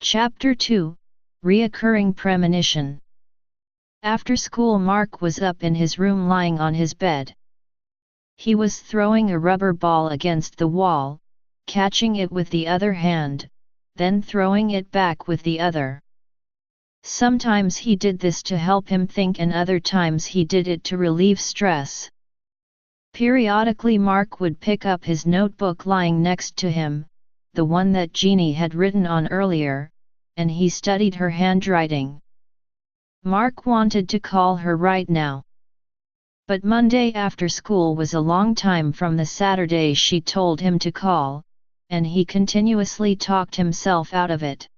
Chapter 2, Reoccurring Premonition. After school, Mark was up in his room lying on his bed. He was throwing a rubber ball against the wall, catching it with the other hand, then throwing it back with the other. Sometimes he did this to help him think, and other times he did it to relieve stress. Periodically Mark would pick up his notebook lying next to him, the one that Jeannie had written on earlier, and he studied her handwriting. Mark wanted to call her right now. But Monday after school was a long time from the Saturday she told him to call, and he continuously talked himself out of it.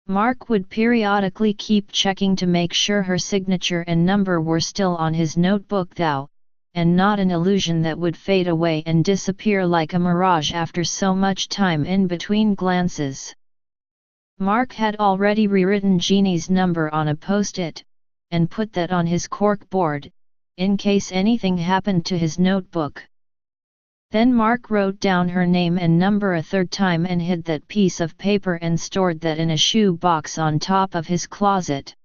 Mark would periodically keep checking to make sure her signature and number were still on his notebook though, and not an illusion that would fade away and disappear like a mirage after so much time in between glances. Mark had already rewritten Jeannie's number on a post-it, and put that on his cork board, in case anything happened to his notebook. Then Mark wrote down her name and number a third time and hid that piece of paper and stored that in a shoe box on top of his closet.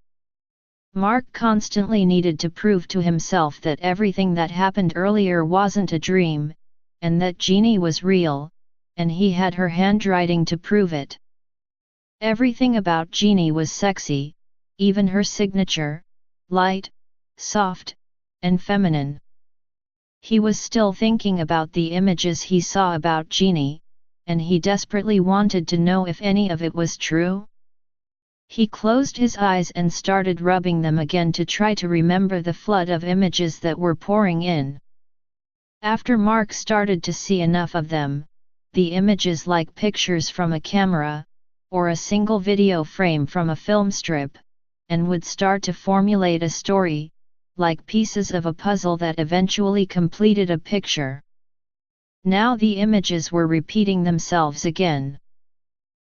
Mark constantly needed to prove to himself that everything that happened earlier wasn't a dream, and that Jeannie was real, and he had her handwriting to prove it. Everything about Jeannie was sexy, even her signature, light, soft, and feminine. He was still thinking about the images he saw about Jeannie, and he desperately wanted to know if any of it was true. He closed his eyes and started rubbing them again to try to remember the flood of images that were pouring in. After Mark started to see enough of them, the images like pictures from a camera, or a single video frame from a film strip, and would start to formulate a story, like pieces of a puzzle that eventually completed a picture. Now the images were repeating themselves again.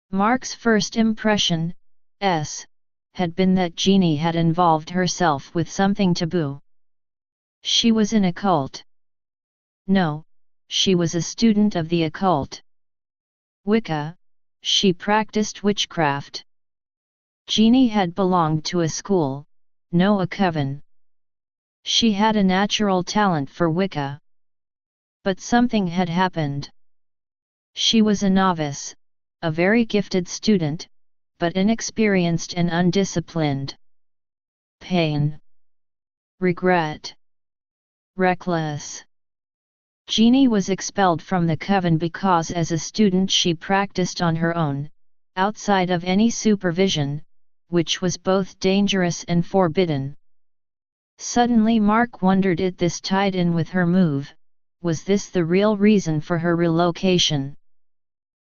Mark's first impression, had been that Jeannie had involved herself with something taboo. She was in a cult. No, she was a student of the occult. Wicca, she practiced witchcraft. Jeannie had belonged to a school, no a coven. She had a natural talent for Wicca. But something had happened. She was a novice, a very gifted student, but inexperienced and undisciplined. Pain. Regret. Reckless. Jeannie was expelled from the coven because as a student she practiced on her own, outside of any supervision, which was both dangerous and forbidden. Suddenly Mark wondered if this tied in with her move. Was this the real reason for her relocation?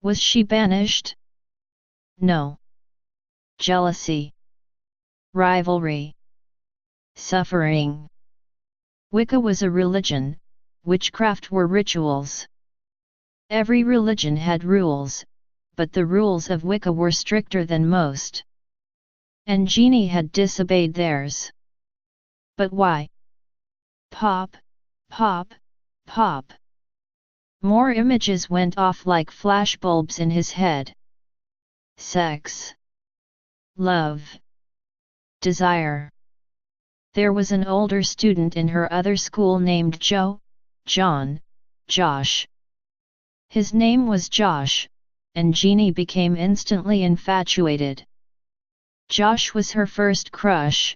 Was she banished? No. Jealousy. Rivalry. Suffering. Wicca was a religion, witchcraft were rituals. Every religion had rules, but the rules of Wicca were stricter than most. And Jeannie had disobeyed theirs. But why? Pop, pop, pop. More images went off like flashbulbs in his head. Sex. Love. Desire. There was an older student in her other school named John, Josh. His name was Josh, and Jeannie became instantly infatuated. Josh was her first crush.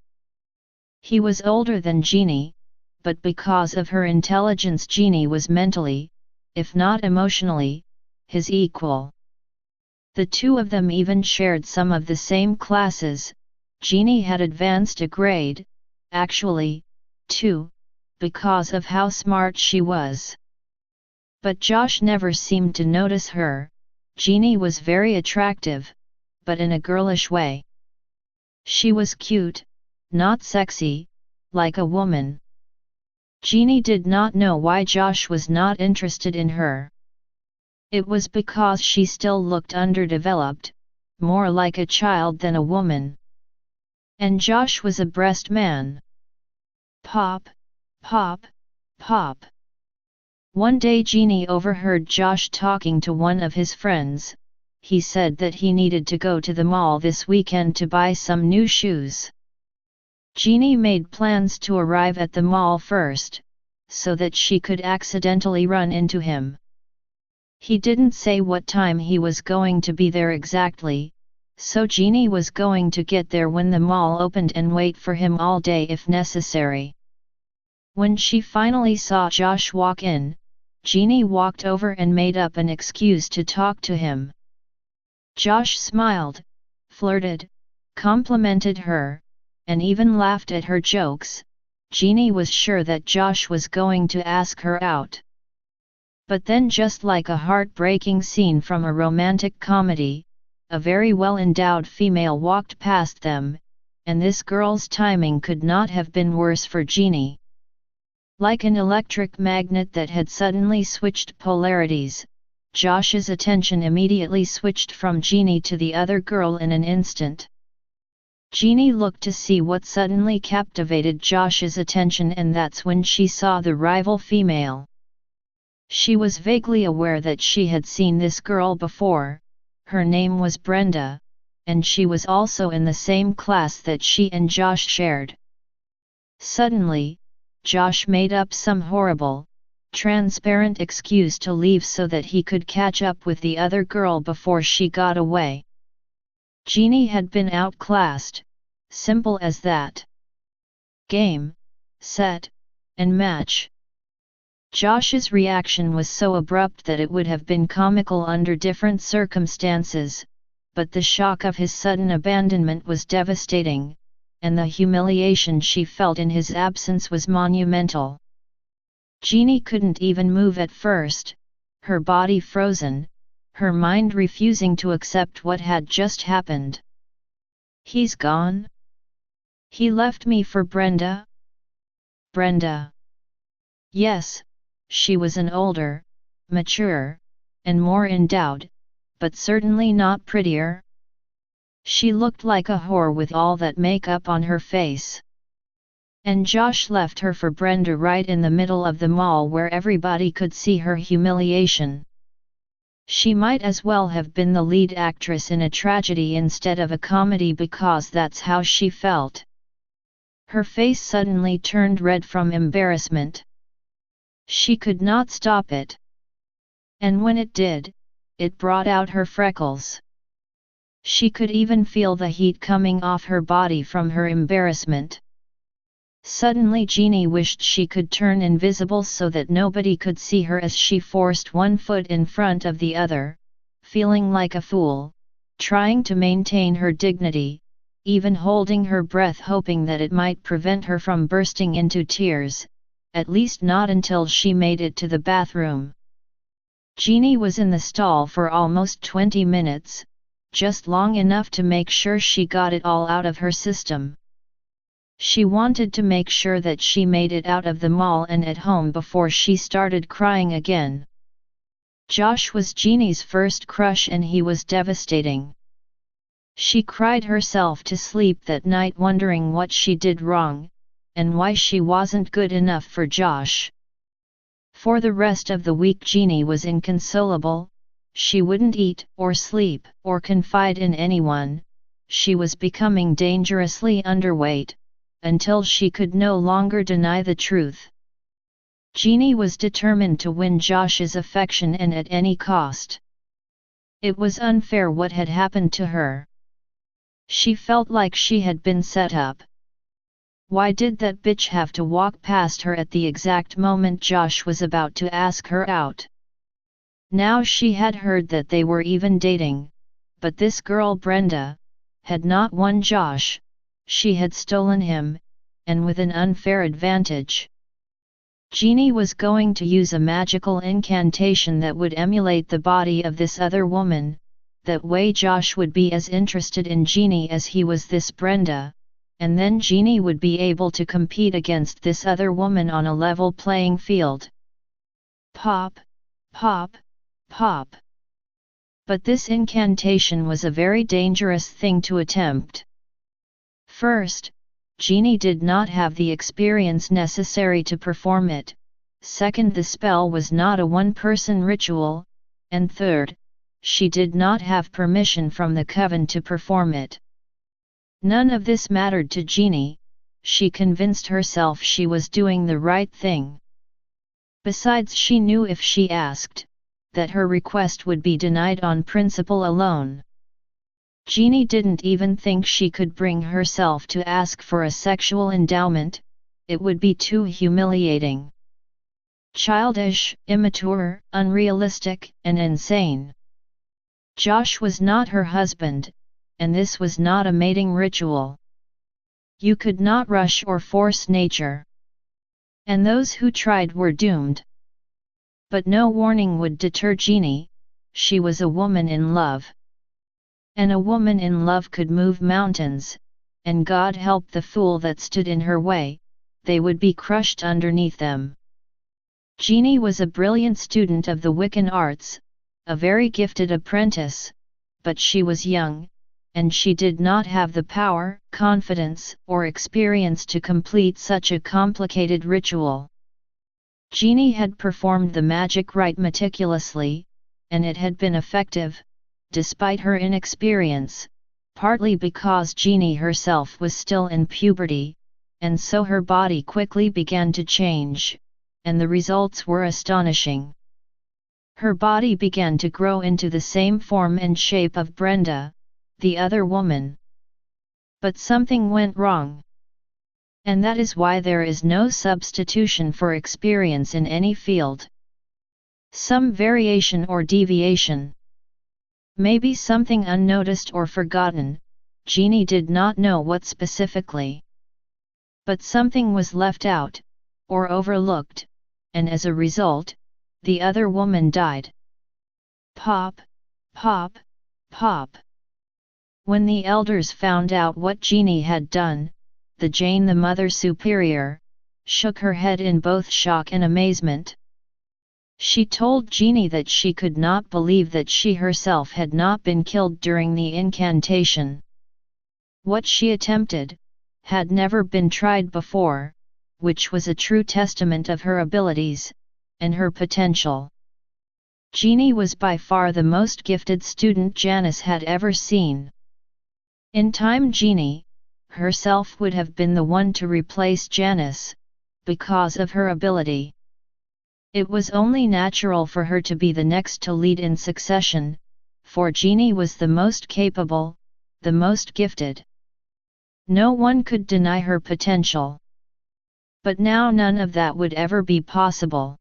He was older than Jeannie, but because of her intelligence Jeannie was mentally, if not emotionally, his equal. The two of them even shared some of the same classes. Jeannie had advanced a grade, actually, 2, because of how smart she was. But Josh never seemed to notice her. Jeannie was very attractive, but in a girlish way. She was cute, not sexy, like a woman. Jeannie did not know why Josh was not interested in her. It was because she still looked underdeveloped, more like a child than a woman. And Josh was a breast man. Pop, pop, pop. One day Jeannie overheard Josh talking to one of his friends, he said that he needed to go to the mall this weekend to buy some new shoes. Jeannie made plans to arrive at the mall first, so that she could accidentally run into him. He didn't say what time he was going to be there exactly, so Jeannie was going to get there when the mall opened and wait for him all day if necessary. When she finally saw Josh walk in, Jeannie walked over and made up an excuse to talk to him. Josh smiled, flirted, complimented her, and even laughed at her jokes. Jeannie was sure that Josh was going to ask her out. But then, just like a heartbreaking scene from a romantic comedy, a very well-endowed female walked past them, and this girl's timing could not have been worse for Jeannie. Like an electric magnet that had suddenly switched polarities, Josh's attention immediately switched from Jeannie to the other girl in an instant. Jeannie looked to see what suddenly captivated Josh's attention, and that's when she saw the rival female. She was vaguely aware that she had seen this girl before. Her name was Brenda, and she was also in the same class that she and Josh shared. Suddenly, Josh made up some horrible, transparent excuse to leave so that he could catch up with the other girl before she got away. Jeannie had been outclassed, simple as that. Game, set, and match. Josh's reaction was so abrupt that it would have been comical under different circumstances, but the shock of his sudden abandonment was devastating, and the humiliation she felt in his absence was monumental. Jeannie couldn't even move at first, her body frozen, her mind refusing to accept what had just happened. He's gone? He left me for Brenda? Brenda. Yes, she was an older, mature, and more endowed, but certainly not prettier. She looked like a whore with all that makeup on her face. And Josh left her for Brenda right in the middle of the mall where everybody could see her humiliation. She might as well have been the lead actress in a tragedy instead of a comedy, because that's how she felt. Her face suddenly turned red from embarrassment. She could not stop it. And when it did, it brought out her freckles. She could even feel the heat coming off her body from her embarrassment. Suddenly Jeannie wished she could turn invisible so that nobody could see her as she forced one foot in front of the other, feeling like a fool, trying to maintain her dignity, even holding her breath, hoping that it might prevent her from bursting into tears, at least not until she made it to the bathroom. Jeannie was in the stall for almost 20 minutes, just long enough to make sure she got it all out of her system. She wanted to make sure that she made it out of the mall and at home before she started crying again. Josh was Jeannie's first crush and he was devastating. She cried herself to sleep that night wondering what she did wrong, and why she wasn't good enough for Josh. For the rest of the week Jeannie was inconsolable. She wouldn't eat, or sleep, or confide in anyone. She was becoming dangerously underweight, until she could no longer deny the truth. Jeannie was determined to win Josh's affection, and at any cost. It was unfair what had happened to her. She felt like she had been set up. Why did that bitch have to walk past her at the exact moment Josh was about to ask her out? Now she had heard that they were even dating, but this girl Brenda had not won Josh. She had stolen him, and with an unfair advantage. Jeannie was going to use a magical incantation that would emulate the body of this other woman. That way Josh would be as interested in Jeannie as he was this Brenda, and then Jeannie would be able to compete against this other woman on a level playing field. Pop, pop, pop. But this incantation was a very dangerous thing to attempt. First, Jeannie did not have the experience necessary to perform it. Second, the spell was not a one-person ritual. And third, she did not have permission from the coven to perform it. None of this mattered to Jeannie, she convinced herself she was doing the right thing. Besides, she knew if she asked, that her request would be denied on principle alone. Jeannie didn't even think she could bring herself to ask for a sexual endowment, it would be too humiliating. Childish, immature, unrealistic, and insane. Josh was not her husband, and this was not a mating ritual. You could not rush or force nature. And those who tried were doomed. But no warning would deter Jeannie, she was a woman in love. And a woman in love could move mountains, and God help the fool that stood in her way, they would be crushed underneath them. Jeannie was a brilliant student of the Wiccan arts, a very gifted apprentice, but she was young, and she did not have the power, confidence, or experience to complete such a complicated ritual. Jeannie had performed the magic rite meticulously, and it had been effective, despite her inexperience, partly because Jeannie herself was still in puberty, and so her body quickly began to change, and the results were astonishing. Her body began to grow into the same form and shape of Brenda, the other woman. But something went wrong. And that is why there is no substitution for experience in any field. Some variation or deviation. Maybe something unnoticed or forgotten, Jeannie did not know what specifically. But something was left out, or overlooked, and as a result, the other woman died. Pop, pop, pop. When the elders found out what Jeannie had done, the Jane, the Mother Superior, shook her head in both shock and amazement. She told Jeannie that she could not believe that she herself had not been killed during the incantation. What she attempted had never been tried before, which was a true testament of her abilities and her potential. Jeannie was by far the most gifted student Janice had ever seen. In time, Jeannie herself would have been the one to replace Janice, because of her ability. It was only natural for her to be the next to lead in succession, for Jeannie was the most capable, the most gifted. No one could deny her potential. But now none of that would ever be possible.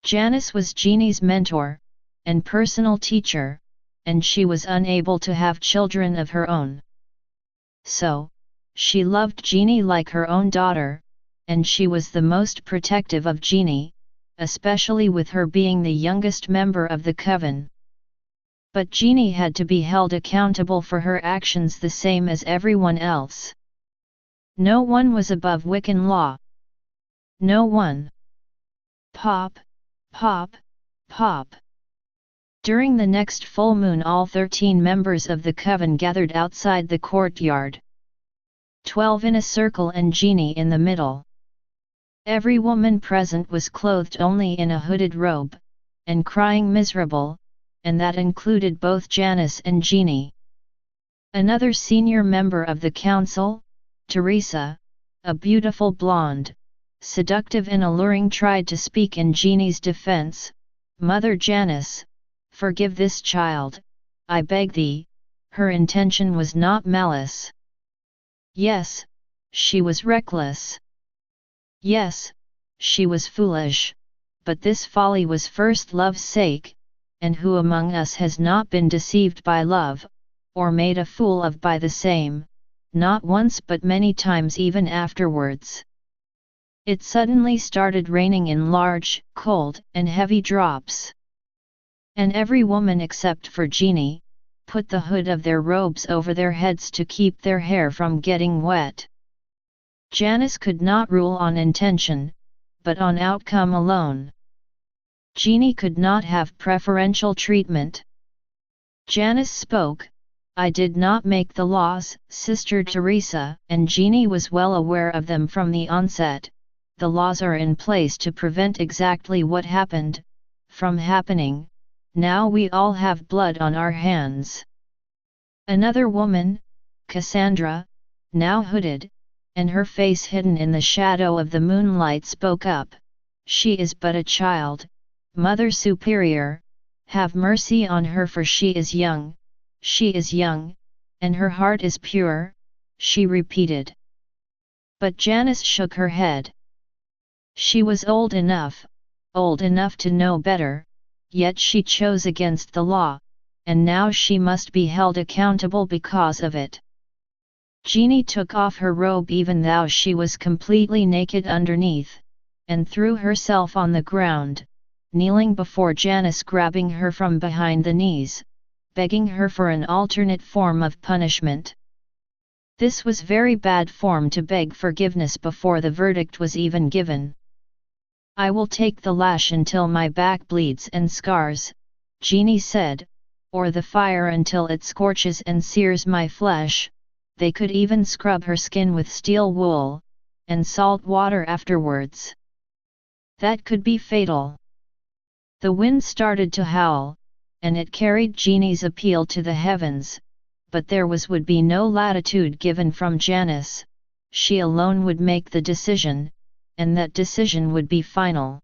Janice was Jeannie's mentor and personal teacher, and she was unable to have children of her own. So, she loved Jeannie like her own daughter, and she was the most protective of Jeannie, especially with her being the youngest member of the coven. But Jeannie had to be held accountable for her actions the same as everyone else. No one was above Wiccan law. No one. Pop, pop, pop. During the next full moon, all 13 members of the coven gathered outside the courtyard. 12 in a circle and Jeannie in the middle. Every woman present was clothed only in a hooded robe, and crying miserable, and that included both Janice and Jeannie. Another senior member of the council, Teresa, a beautiful blonde, seductive and alluring, tried to speak in Jeannie's defense. Mother Janice, forgive this child, I beg thee. Her intention was not malice. Yes, she was reckless. Yes, she was foolish, but this folly was first love's sake, and who among us has not been deceived by love, or made a fool of by the same, not once but many times even afterwards. It suddenly started raining in large, cold, and heavy drops. And every woman except for Jeannie put the hood of their robes over their heads to keep their hair from getting wet. Janice could not rule on intention, but on outcome alone. Jeannie could not have preferential treatment. Janice spoke, I did not make the laws, Sister Teresa, and Jeannie was well aware of them from the onset. The laws are in place to prevent exactly what happened from happening, now we all have blood on our hands." Another woman, Cassandra, now hooded, and her face hidden in the shadow of the moonlight, spoke up, "She is but a child, Mother Superior, have mercy on her, for she is young, and her heart is pure," she repeated. But Janice shook her head. She was old enough to know better, yet she chose against the law, and now she must be held accountable because of it. Jeannie took off her robe even though she was completely naked underneath, and threw herself on the ground, kneeling before Janice, grabbing her from behind the knees, begging her for an alternate form of punishment. This was very bad form to beg forgiveness before the verdict was even given. "I will take the lash until my back bleeds and scars," Jeannie said, "or the fire until it scorches and sears my flesh." They could even scrub her skin with steel wool, and salt water afterwards. That could be fatal. The wind started to howl, and it carried Jeannie's appeal to the heavens, but there would be no latitude given from Janice. She alone would make the decision, and that decision would be final.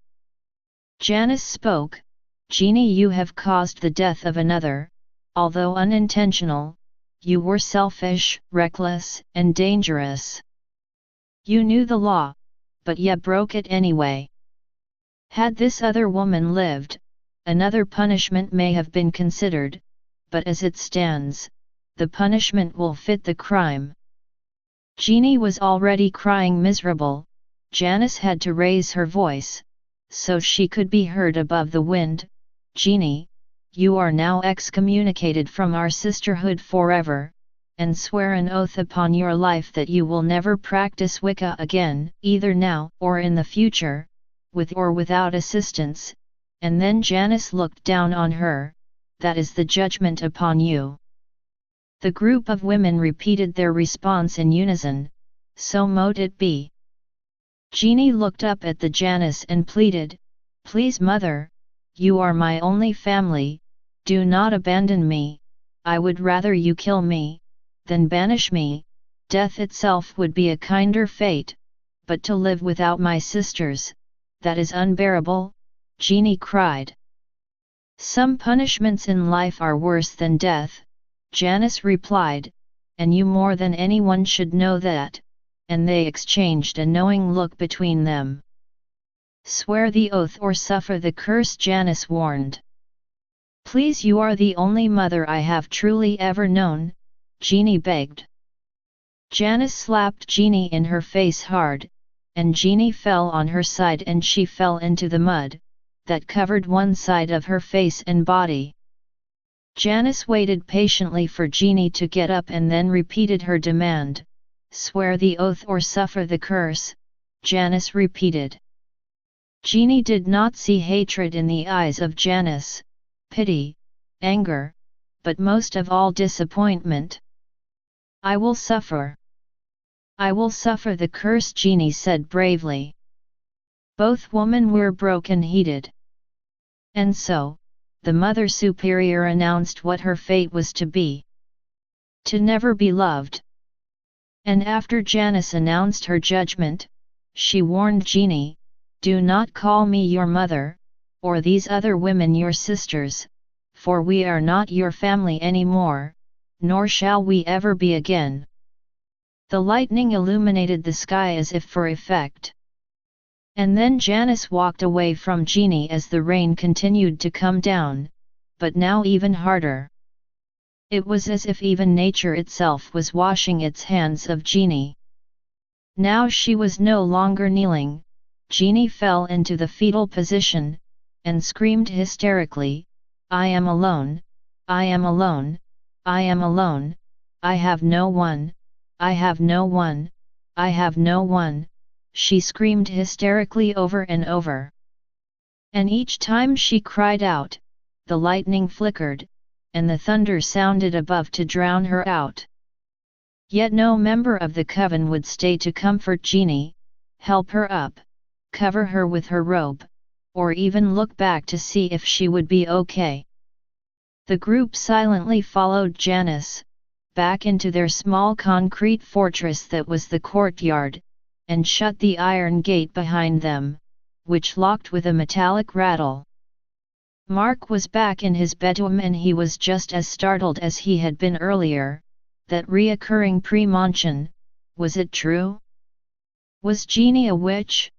Janice spoke, "Jeannie, you have caused the death of another, although unintentional. You were selfish, reckless, and dangerous. You knew the law, but you broke it anyway. Had this other woman lived, another punishment may have been considered, but as it stands, the punishment will fit the crime." Jeannie was already crying miserable. Janice had to raise her voice, so she could be heard above the wind. "Jeannie, you are now excommunicated from our sisterhood forever, and swear an oath upon your life that you will never practice Wicca again, either now or in the future, with or without assistance." And then Janice looked down on her, "That is the judgment upon you." The group of women repeated their response in unison, "So mote it be." Jeannie looked up at the Janice and pleaded, "Please, Mother, you are my only family, do not abandon me. I would rather you kill me than banish me. Death itself would be a kinder fate, but to live without my sisters, that is unbearable," Jeannie cried. "Some punishments in life are worse than death," Janice replied, "and you more than anyone should know that," and they exchanged a knowing look between them. "Swear the oath or suffer the curse," Janice warned. "Please, you are the only mother I have truly ever known," Jeannie begged. Janice slapped Jeannie in her face hard, and Jeannie fell on her side and she fell into the mud that covered one side of her face and body. Janice waited patiently for Jeannie to get up and then repeated her demand. "Swear the oath or suffer the curse," Janice repeated. Jeannie did not see hatred in the eyes of Janice, pity, anger, but most of all disappointment. "I will suffer. I will suffer the curse," Jeannie said bravely. Both women were broken heated. And so, the Mother Superior announced what her fate was to be. To never be loved. And after Janice announced her judgment, she warned Jeannie, "Do not call me your mother, or these other women your sisters, for we are not your family anymore, nor shall we ever be again." The lightning illuminated the sky as if for effect. And then Janice walked away from Jeannie as the rain continued to come down, but now even harder. It was as if even nature itself was washing its hands of Jeannie. Now she was no longer kneeling. Jeannie fell into the fetal position, and screamed hysterically, "I am alone, I am alone, I am alone, I have no one, I have no one, I have no one," she screamed hysterically over and over. And each time she cried out, the lightning flickered, and the thunder sounded above to drown her out. Yet no member of the coven would stay to comfort Jeannie, help her up, cover her with her robe, or even look back to see if she would be okay. The group silently followed Janice, back into their small concrete fortress that was the courtyard, and shut the iron gate behind them, which locked with a metallic rattle. Mark was back in his bedroom and he was just as startled as he had been earlier. That reoccurring premonition, was it true? Was Jeannie a witch?